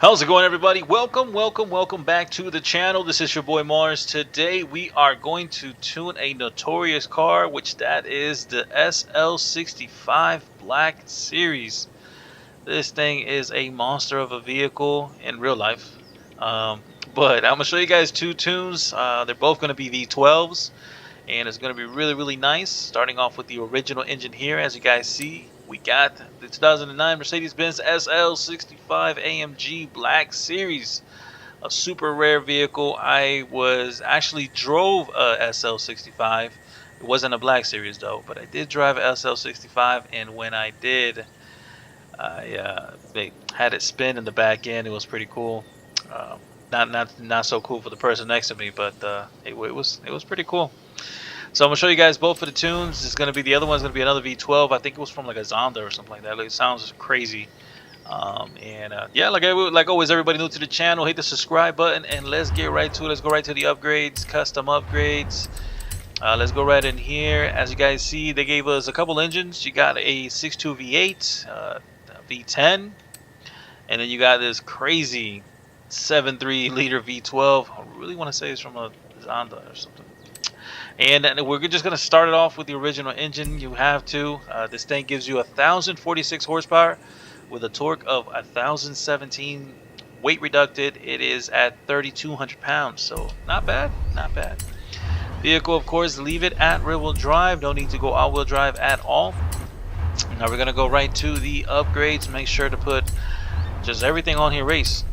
How's it going, everybody? Welcome back to the channel. This is your boy Mars. Today we are going to tune a notorious car, which that is the SL65 Black Series. This thing is a monster of a vehicle in real life. But I'm going to show you guys two tunes. They're both going to be V12s, and it's going to be really nice. Starting off with the original engine here, as you guys see. We got the 2009 Mercedes-Benz SL65 AMG Black Series, a super rare vehicle. I actually drove a SL65. It wasn't a Black Series though, but I did drive a SL65, and when I did, they had it spin in the back end. It was pretty cool. Not so cool for the person next to me, but it was pretty cool. So I'm gonna show you guys both of the tunes. It's gonna be the other one's gonna be another V12. I think it was from like a Zonda or something like that. It sounds crazy. Yeah, like always, everybody new to the channel, hit the subscribe button and let's get right to it. Let's go right to the upgrades, custom upgrades. Let's go right in here. As you guys see, they gave us a couple engines. You got a 6.2 V8, V10, and then you got this crazy 7.3 liter V12. I really want to say it's from a Zonda or something. And we're just going to start it off with the original engine. You have to. This thing gives you 1,046 horsepower with a torque of 1,017. Weight reducted, it is at 3,200 pounds. So not bad, not bad. Vehicle, of course, leave it at rear-wheel drive. No need to go all-wheel drive at all. Now we're going to go right to the upgrades. Make sure to put just everything on here race.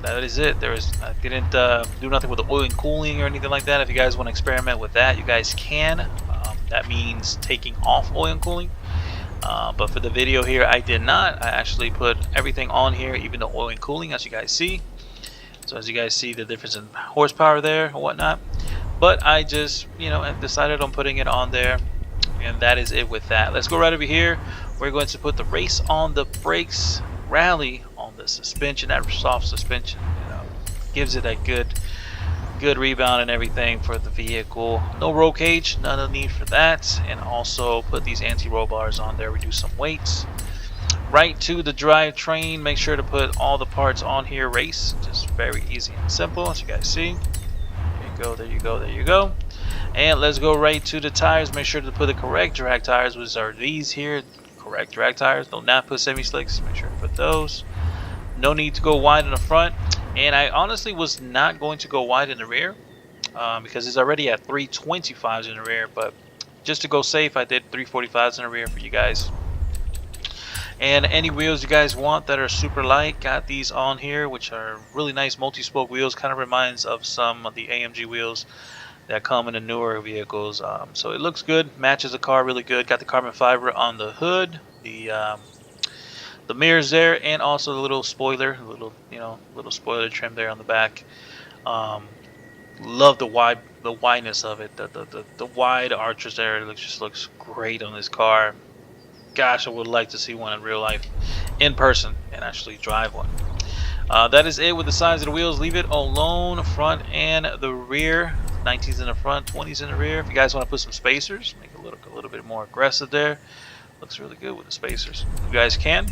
That is it. I didn't do nothing with the oil and cooling or anything like that. If you guys want to experiment with that, you guys can. That means taking off oil and cooling. But for the video here, I did not. I actually put everything on here, even the oil and cooling, as you guys see. So as you guys see the difference in horsepower there or whatnot. But I just, I decided on putting it on there. And that is it with that. Let's go right over here. We're going to put the race on the brakes, rally on the suspension. That soft suspension, gives it a good rebound and everything for the vehicle. No roll cage, none of the need for that. And also put these anti-roll bars on there, reduce some weight. Right to the drivetrain, make sure to put all the parts on here race. Just very easy and simple, as you guys see. There you go. And let's go right to the tires. Make sure to put the correct drag tires, which are these here. Correct drag tires. Do not put semi-slicks. Make sure to put those. No need to go wide in the front. And I honestly was not going to go wide in the rear because it's already at 325s in the rear. But just to go safe, I did 345s in the rear for you guys. And any wheels you guys want that are super light, got these on here, which are really nice multi-spoke wheels. Kind of reminds of some of the AMG wheels that come in the newer vehicles. So it looks good, matches the car really good. Got the carbon fiber on the hood, the mirrors there, and also the little spoiler, little spoiler trim there on the back. Love the wideness of it, the wide arches there. It just looks great on this car. Gosh, I would like to see one in real life, in person, and actually drive one. That is it with the size of the wheels. Leave it alone, front and the rear. 19s in the front, 20s in the rear. If you guys want to put some spacers, make it look a little bit more aggressive there. Looks really good with the spacers. You guys can.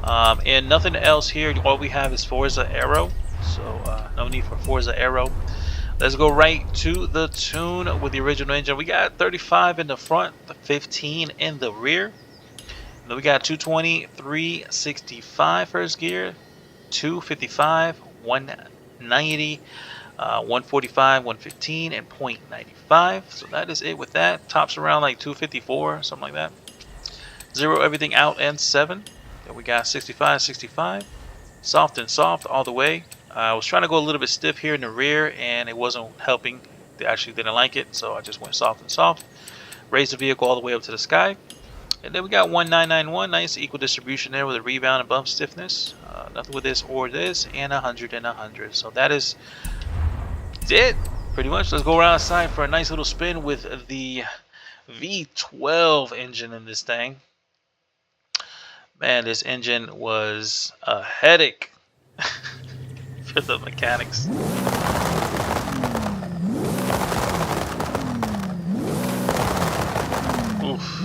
And nothing else here. All we have is Forza Aero, so no need for Forza Aero. Let's go right to the tune with the original engine. We got 35 in the front, 15 in the rear. And then we got 220, 365 first gear, 255, 190, 145, 115, and 0.95. So that is it with that. Tops around like 254, something like that. Zero everything out and 7. Then we got 65, 65. Soft and soft all the way. I was trying to go a little bit stiff here in the rear, and it wasn't helping. They actually didn't like it, so I just went soft and soft. Raised the vehicle all the way up to the sky. And then we got 1991, nice equal distribution there with a rebound and bump stiffness. Nothing with this or this, and 100 and 100. So that is it, pretty much. Let's go around outside for a nice little spin with the V12 engine in this thing. Man, this engine was a headache for the mechanics. Oof.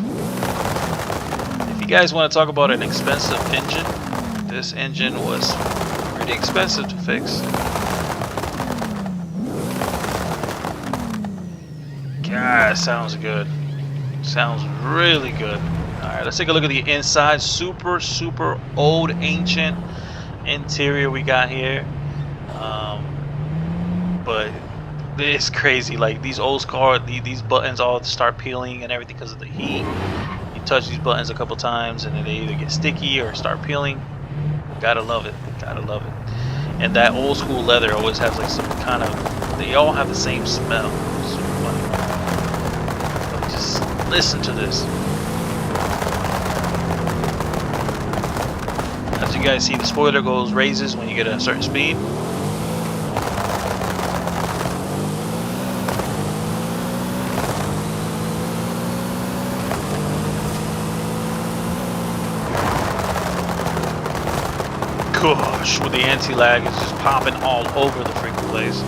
If you guys want to talk about an expensive engine, this engine was pretty expensive to fix. God, sounds good. Sounds really good. Alright, let's take a look at the inside. Super, super old, ancient interior we got here. But it's crazy. Like these old cars, these buttons all start peeling and everything because of the heat. You touch these buttons a couple times and then they either get sticky or start peeling. Gotta love it. Gotta love it. And that old school leather always has like some kind of, they all have the same smell. Super funny. But just listen to this. As you guys see, the spoiler raises when you get a certain speed. Gosh, with the anti-lag, it's just popping all over the freaking place.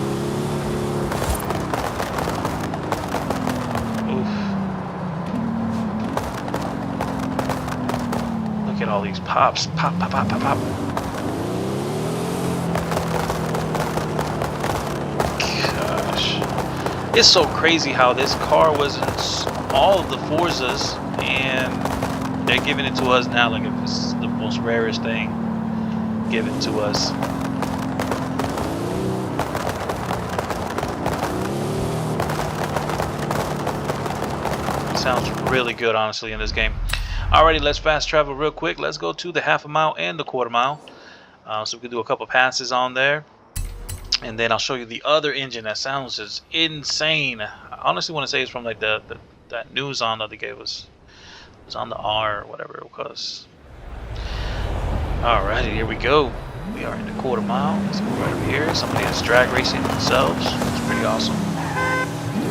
Oof. Look at all these pops. Pop, pop, pop, pop, pop. Gosh. It's so crazy how this car was in all of the Forzas, and they're giving it to us now like it's the most rarest thing given to us. Sounds really good, honestly, in this game. Alrighty, let's fast travel real quick. Let's go to the half a mile and the quarter mile. So we can do a couple passes on there. And then I'll show you the other engine that sounds just insane. I honestly want to say it's from like that news on that they gave us. It was on the R or whatever it was. Alrighty, here we go. We are in the quarter mile. Let's go right over here. Somebody is drag racing themselves. It's pretty awesome.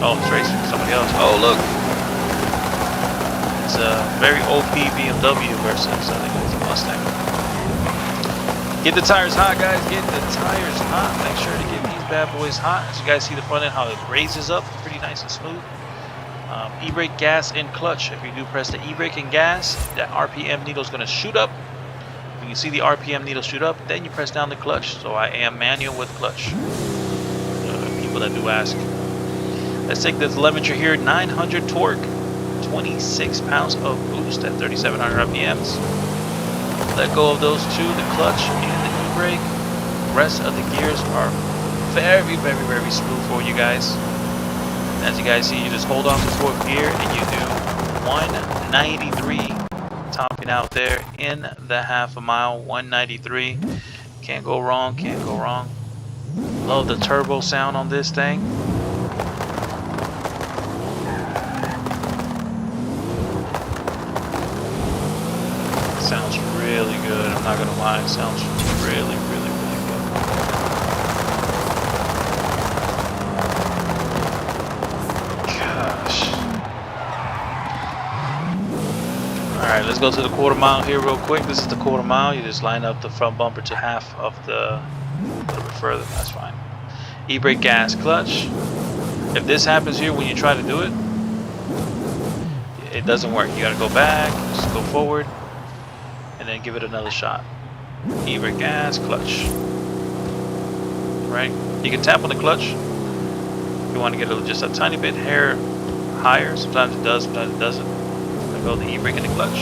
Oh, it's racing somebody else. Oh, look. It's a very OP BMW versus, I think it's a Mustang. Get the tires hot, guys. Get the tires hot. Make sure to get these bad boys hot. As you guys see the front end, how it raises up. Pretty nice and smooth. E-brake, gas, and clutch. If you do press the e-brake and gas, that RPM needle is going to shoot up. When you see the RPM needle shoot up, then you press down the clutch. So I am manual with clutch. People that do ask. Let's take the telemetry here. 900 torque, 26 pounds of boost at 3,700 RPMs. Let go of those two, the clutch and the e-brake. The rest of the gears are very, very, very smooth for you guys. As you guys see, you just hold on to fourth gear and you do 193. Topping out there in the half a mile, 193. Can't go wrong, can't go wrong. Love the turbo sound on this thing. Sounds really good, I'm not gonna lie, it sounds really, really, really good. Gosh. Alright, let's go to the quarter mile here real quick. This is the quarter mile. You just line up the front bumper to half of the, a little bit further, that's fine. E-brake, gas, clutch. If this happens here when you try to do it, it doesn't work. You gotta go back, just go forward, and then give it another shot. E-brake, gas, clutch. Right? You can tap on the clutch. If you want to get just a tiny bit hair higher, sometimes it does, sometimes it doesn't. Go the e-brake and the clutch.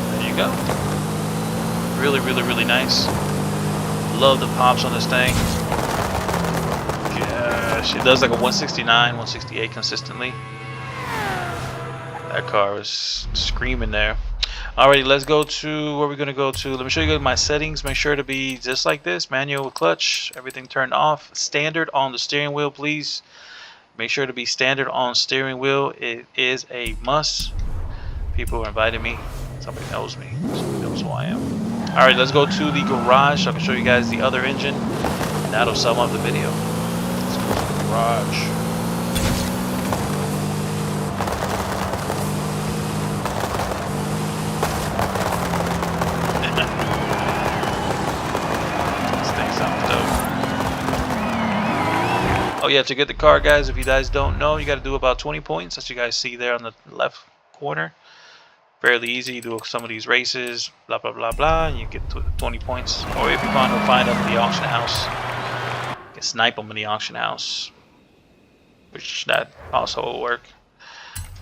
There you go. Really, really, really nice. Love the pops on this thing. Gosh, it does like a 169, 168 consistently. That car is screaming there. Alrighty, let's go to where we're gonna go to. Let me show you guys my settings. Make sure to be just like this: manual with clutch, everything turned off. Standard on the steering wheel, please. Make sure to be standard on steering wheel. It is a must. People are inviting me. Somebody knows me. Somebody knows who I am. Alright, let's go to the garage so I can show you guys the other engine. And that'll sum up the video. Let's go to the garage. Oh yeah, to get the car, guys, if you guys don't know, you got to do about 20 points, as you guys see there on the left corner. fairly easy. You do some of these races, blah blah blah blah, and you get 20 points. Or if you find them in the auction house, you can snipe them in the auction house, which that also will work.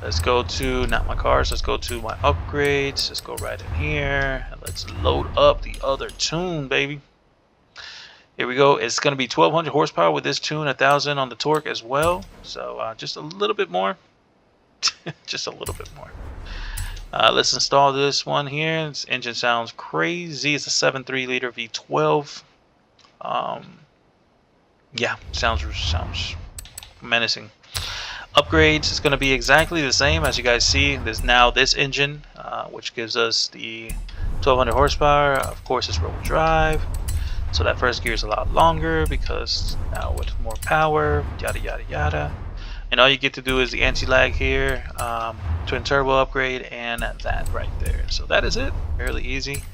Let's go to, not my cars, let's go to my upgrades. Let's go right in here and let's load up the other tune, baby. Here we go. It's going to be 1200 horsepower with this tune, 1000 on the torque as well. So just a little bit more. Just a little bit more. Let's install this one here. This engine sounds crazy. It's a 7.3 liter V12. Yeah, sounds menacing. Upgrades is going to be exactly the same as you guys see. There's now this engine, which gives us the 1200 horsepower. Of course, it's rear-wheel drive, so that first gear is a lot longer because now with more power, yada yada yada. And all you get to do is the anti-lag here, twin turbo upgrade, and that right there. So that is it. Fairly easy.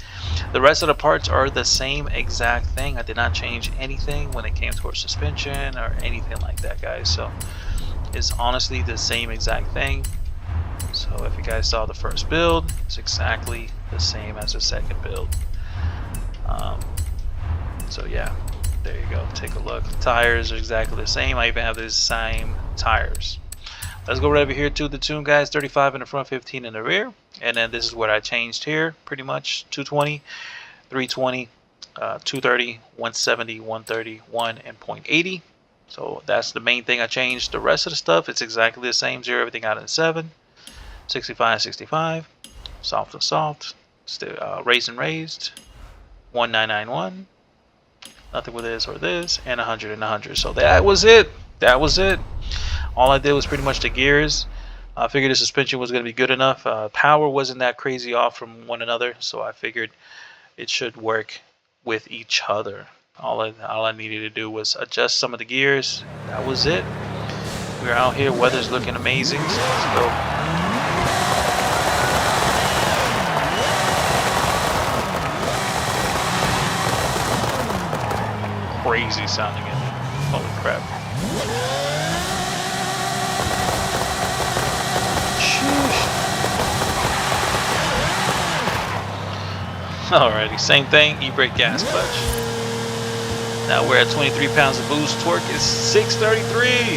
The rest of the parts are the same exact thing. I did not change anything when it came towards suspension or anything like that, guys. So it's honestly the same exact thing. So if you guys saw the first build, it's exactly the same as the second build. So yeah, there you go. Take a look. The tires are exactly the same. I even have the same tires. Let's go right over here to the tune, guys. 35 in the front, 15 in the rear. And then this is what I changed here, pretty much. 220, 320, 230, 170, 130, 1, and 0.80. So that's the main thing I changed. The rest of the stuff, it's exactly the same. Zero everything out in 7, 65, 65, soft and soft, still raised and raised, 1991, nothing with this or this, and 100 and 100. So that was it. That was it. All I did was pretty much the gears. I figured the suspension was going to be good enough. Power wasn't that crazy off from one another, so I figured it should work with each other. All I needed to do was adjust some of the gears. That was it. We're out here. Weather's looking amazing. So let's go. Crazy sounding engine. Holy crap. Alrighty, same thing, e-brake, gas clutch. Now we're at 23 pounds of boost. Torque is 633.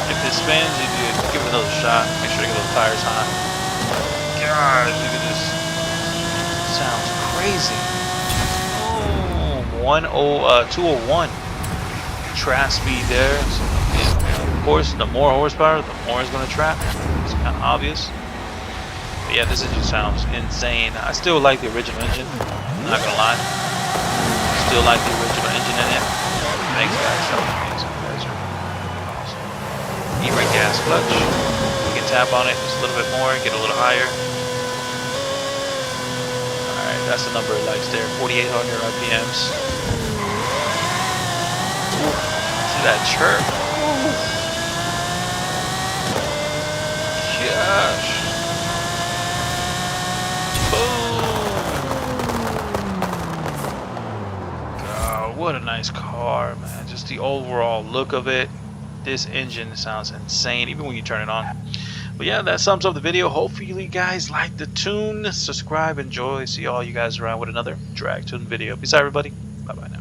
If this spins, you give it another shot. Make sure you get those tires hot. Gosh, look at this. Sounds crazy. Oh, 201. Trap speed there. So, yeah, of course, the more horsepower, the more it's going to trap. It's kind of obvious. Yeah, this engine sounds insane. I still like the original engine, not gonna lie. Still like the original engine in it. Thanks guys, that was amazing. You guys are awesome. E-brake, gas clutch. You can tap on it just a little bit more, get a little higher. Alright, that's the number it likes there, 4,800 RPMs. Ooh, see that chirp? Ooh. Gosh. What a nice car, man. Just the overall look of it. This engine sounds insane, even when you turn it on. But yeah, that sums up the video. Hopefully you guys like the tune. Subscribe, enjoy. See all you guys around with another drag tune video. Peace out, everybody. Bye-bye now.